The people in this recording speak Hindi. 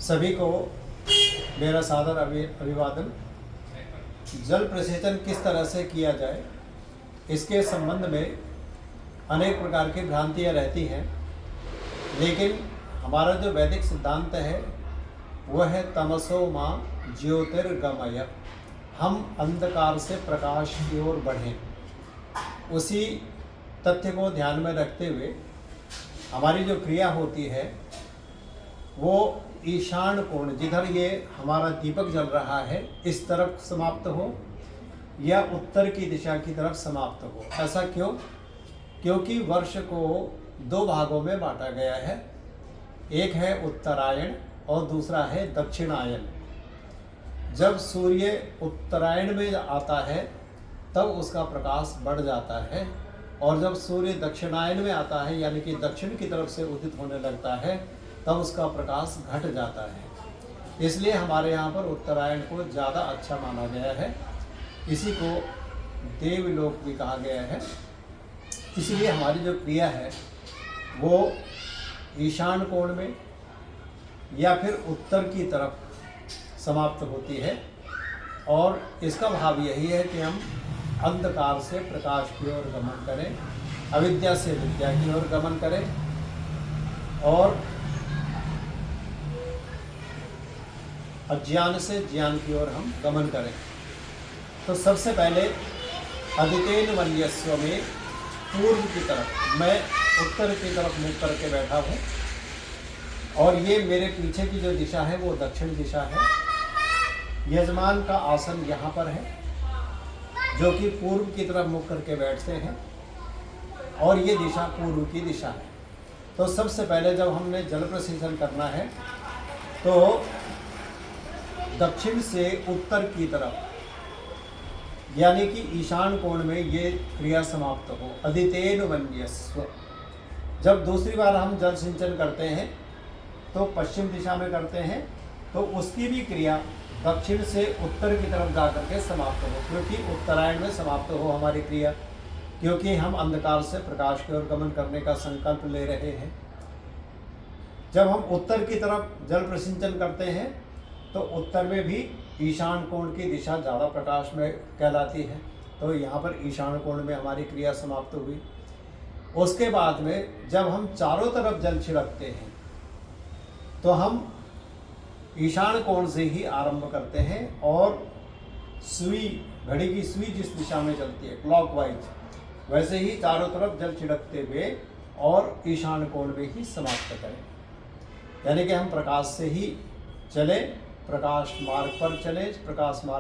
सभी को मेरा सादर अभिवादन। जल प्रसेचन किस तरह से किया जाए, इसके संबंध में अनेक प्रकार की भ्रांतियाँ रहती हैं, लेकिन हमारा जो वैदिक सिद्धांत है वह है तमसो माँ ज्योतिर्गमय। हम अंधकार से प्रकाश की ओर बढ़ें, उसी तथ्य को ध्यान में रखते हुए हमारी जो क्रिया होती है वो ईशान कोण, जिधर ये हमारा दीपक जल रहा है इस तरफ समाप्त हो या उत्तर की दिशा की तरफ समाप्त हो। ऐसा क्यों? क्योंकि वर्ष को दो भागों में बांटा गया है, एक है उत्तरायण और दूसरा है दक्षिणायन। जब सूर्य उत्तरायण में आता है तब उसका प्रकाश बढ़ जाता है, और जब सूर्य दक्षिणायन में आता है यानी कि दक्षिण की तरफ से उदित होने लगता है तब उसका प्रकाश घट जाता है। इसलिए हमारे यहाँ पर उत्तरायण को ज़्यादा अच्छा माना गया है, इसी को देवलोक भी कहा गया है। इसलिए हमारी जो क्रिया है वो ईशान कोण में या फिर उत्तर की तरफ समाप्त होती है, और इसका भाव यही है कि हम अंधकार से प्रकाश की ओर गमन करें, अविद्या से विद्या की ओर गमन करें, और अज्ञान से ज्ञान की ओर हम गमन करें। तो सबसे पहले अदितेन वन्यस्व में पूर्व की तरफ, मैं उत्तर की तरफ मुख करके बैठा हूँ, और ये मेरे पीछे की जो दिशा है वो दक्षिण दिशा है। यजमान का आसन यहाँ पर है जो कि पूर्व की तरफ मुख करके बैठते हैं, और ये दिशा पूर्व की दिशा है। तो सबसे पहले जब हमने जल प्रसेचन करना है तो दक्षिण से उत्तर की तरफ यानी कि ईशान कोण में ये क्रिया समाप्त हो। अदितेन वन्यस्व। जब दूसरी बार हम जल सिंचन करते हैं तो पश्चिम दिशा में करते हैं, तो उसकी भी क्रिया दक्षिण से उत्तर की तरफ जाकर के समाप्त हो, क्योंकि उत्तरायण में समाप्त हो हमारी क्रिया, क्योंकि हम अंधकार से प्रकाश की ओर गमन करने का संकल्प ले रहे हैं। जब हम उत्तर की तरफ जल प्रसिंचन करते हैं तो उत्तर में भी ईशान कोण की दिशा ज़्यादा प्रकाश में कहलाती है, तो यहाँ पर ईशान कोण में हमारी क्रिया समाप्त हुई। उसके बाद में जब हम चारों तरफ जल छिड़कते हैं तो हम ईशान कोण से ही आरंभ करते हैं, और सुई, घड़ी की सुई जिस दिशा में चलती है क्लॉकवाइज, वैसे ही चारों तरफ जल छिड़कते हुए और ईशान कोण में ही समाप्त करें। यानी कि हम प्रकाश से ही चले, प्रकाश मार्ग पर चले, प्रकाश मार्ग